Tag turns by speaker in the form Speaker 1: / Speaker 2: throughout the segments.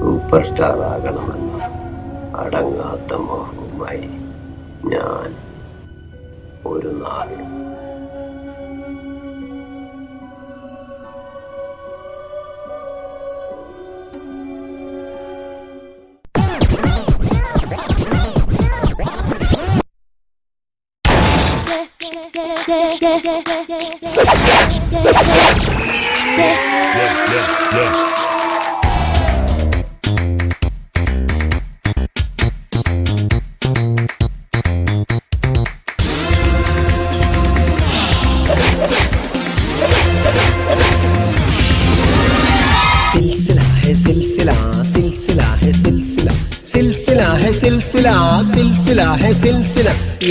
Speaker 1: Super star ആകണമെന്ന അടങ്ങാത്ത മോഹവുമായി ഞാൻ ഒരു നാൾ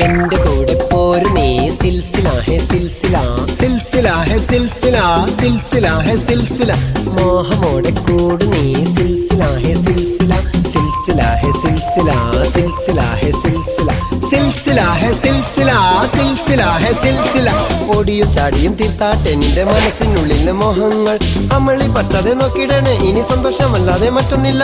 Speaker 2: എന്റെ കൂടെ പോരു നീ സിൽസില ഹെ സിൽസില സിൽസില ഹെ സിൽസില സിൽസില ഹെ സിൽസില മോഹമോടെ കൂടു നീ സിൽസില ഹെ സിൽസില സിൽസില ഹെ സിൽസില സിൽസില ഹെ സിൽസില സിൽസില ഹെ സിൽസില സിൽസില ഹെ സിൽസില ഓടിയും ചാടിയും തീർത്താട്ടെ എന്റെ മനസ്സിനുള്ളിലെ മോഹങ്ങൾ അമളി പറ്റാതെ നോക്കിടണേ ഇനി സന്തോഷമല്ലാതെ മറ്റൊന്നില്ല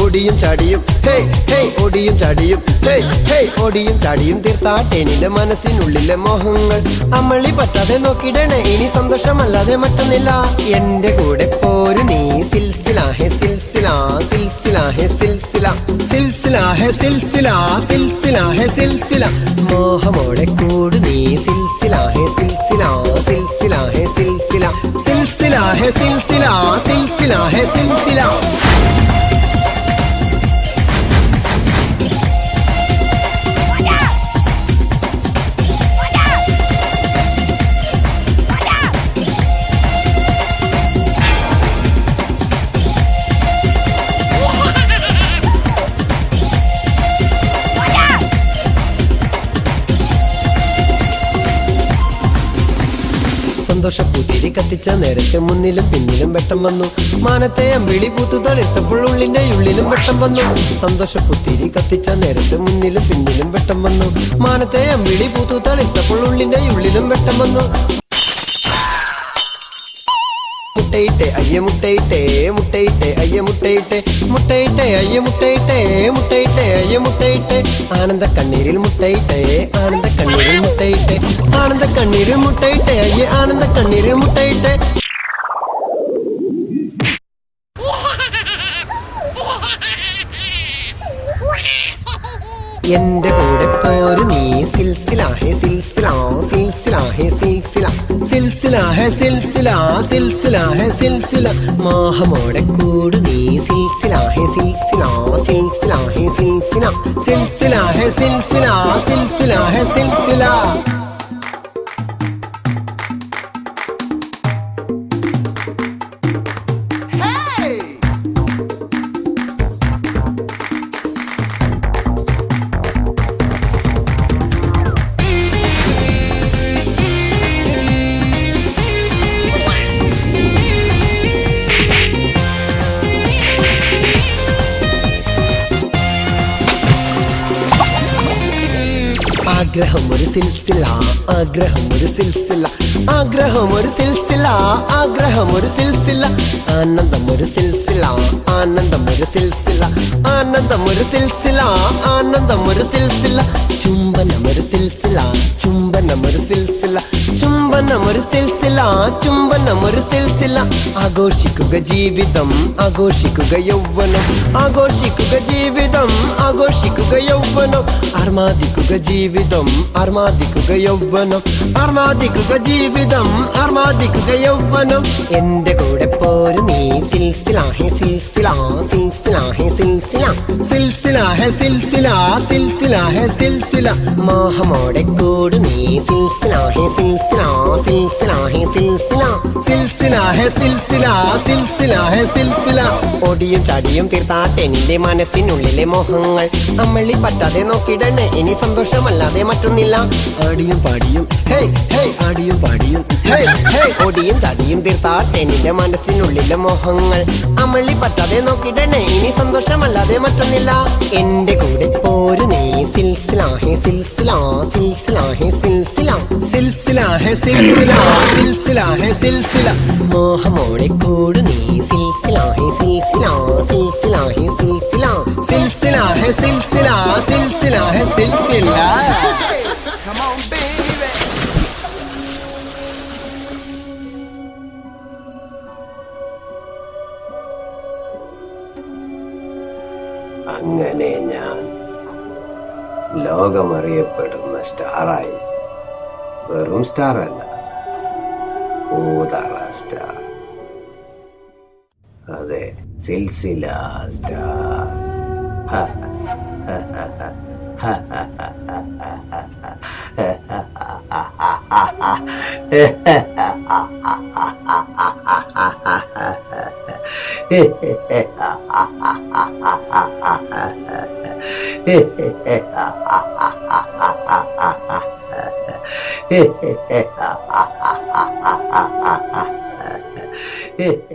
Speaker 2: ഓടിയും ചാടിയും ഹേ ഹേ ഓടിയും ചാടിയും ഹേ ഹേ ഓടിയും ചാടിയും തീർത്താട്ടെ എന്റെ മനസ്സിനുള്ളിലെ മോഹങ്ങൾ അമളി പറ്റാതെ നോക്കിടണേ ഇനി സന്തോഷമല്ലാതെ മറ്റൊന്നില്ല എന്റെ കൂടെ പോരു നീ സിൽസില ഹെ സിൽസില സിൽസില ഹെ സിൽസില സിൽസില ഹെ സിൽസില സിൽസില ഹെ സിൽസില മോഹമോടെ കൂടു നീ സിൽസില ഹെ സിൽസില സിൽസില ഹെ സിൽസില സിൽസില ഹെ സിൽസില സിൽസില ഹെ സിൽസില സന്തോഷപ്പൂത്തിരി കത്തിച്ച നേരത്തെ മുന്നിലും പിന്നിലും വെട്ടം വന്നു മാനത്തെ അമ്പിളി പൂത്തു തളിർത്തപ്പോൾ ഉള്ളിന്റെ ഉള്ളിലും വെട്ടം വന്നു സന്തോഷപ്പൂത്തിരി കത്തിച്ച നേരത്തെ മുന്നിലും പിന്നിലും വെട്ടം വന്നു മാനത്തെ അമ്പിളി പൂത്തു തളിർത്തപ്പോൾ ഉള്ളിന്റെ ഉള്ളിലും വെട്ടം വന്നു മുട്ടയിട്ടെ അയ്യ മുട്ടയിട്ടെ മുട്ടയിട്ടെ അയ്യ മുട്ടയിട്ടെ മുട്ടയിട്ടെ അയ്യ മുട്ടയിട്ടെ മുട്ടയിട്ടെ അയ്യ മുട്ടയിട്ടെ ആനന്ദ കണ്ണീരിൽ മുട്ടയിട്ടെ ആനന്ദ കണ്ണീരിൽ മുട്ടയിട്ടെ ആനന്ദ കണ്ണീരിൽ മുട്ടയിട്ടെ അയ്യ ആനന്ദ കണ്ണീരിൽ മുട്ടയിട്ടെ എന്റെ കൂടെ പോരു നീ സിൽസില ഹെ സിൽസില സിൽസില ഹെ സിൽസില സിൽസില ഹെ സിൽസില സിൽസില ഹെ സിൽസില മോഹമോടെ കൂടു നീ സിൽസില ഹെ സിൽസില സിൽസില ഹെ സിൽസില സിൽസില ഹെ സിൽസില സിൽസില ഹെ സിൽസില ആഗ്രഹം ഒരു സിൽസില ആഗ്രഹം ഒരു സിൽസില ആഗ്രഹം ഒരു സിൽസില ആഗ്രഹം ഒരു സിൽസില ആനന്ദം ഒരു സിൽസില ആനന്ദം ഒരു സിൽസില ആനന്ദം ഒരു സിൽസില ആനന്ദം ഒരു സിൽസില ചുംബനം ഒരു സിൽസില ചുംബനം ഒരു സിൽസില ചുംബനം ഒരു സിൽസില ചുംബനം ഒരു സിൽസില ആഘോഷിക്കുക ജീവിതം ആഘോഷിക്കുക യൗവനം ആഘോഷിക്കുക ജീവിതം ആഘോഷിക്കുക യൗവനം ആർമാദിക്കുക ജീവിതം ആർമാദിക്കുക യൗവനം ആർമാദിക്കുക ജീവിതം ആർമാദിക്കുക യൗവനം എന്റെ കൂടെ പോരു നീ സിൽസില ഹെ സിൽസില സിൽസില ഹെ സിൽസില സിൽസില ഹെ സിൽസില സിൽസില ഹെ സിൽസില മോഹമോടെ കൂടു നീ സിൽസില ഹെ സിൽസില സിൽസില ഹെ സിൽസില സിൽസില ഹെ സിൽസില സിൽസില ഹെ സിൽസില ഓടിയും ചാടിയും തീർത്താട്ടെ നിന്റെ മനസ്സിനുള്ളിലെ മോഹങ്ങൾ അമ്മളി പറ്റാതെ നോക്കിടണേ ഇനി സന്തോഷമല്ലാതെ മറ്റൊന്നില്ല ആടിയും പാടിയും ഹേ ഹേ ആടിയും പാടിയും ഹേ ഹേ ഓടിയും ചാടിയും തീർത്താട്ടെ നിന്റെ മനസ്സിനുള്ളിലെ മോഹങ്ങൾ അമ്മളി പറ്റാതെ നോക്കിടണേ ഇനി സന്തോഷമല്ലാതെ മറ്റൊന്നില്ല എന്റെ കൂടെ പോരു നീ സിൽസില ഹെ സിൽസില സിൽസില ഹെ സിൽസില സിൽസില ഹെ സിൽസില സിൽസില ഹെ സിൽസില മോഹമോടെ കൂടു നീ സിൽസില ഹെ सिलसिला सिलसिला है सिलसिला सिलसिला है सिलसिला सिलसिला है सिलसिला Come on baby
Speaker 1: അങ്ങനെ ഞാൻ ലോകമറിയപ്പെടുന്ന സ്റ്റാറായി. വെറും സ്റ്റാർ അല്ല, ഊതറ സ്റ്റാർ. അതെ, സിൽസില സ്റ്റാർ. Hehehehe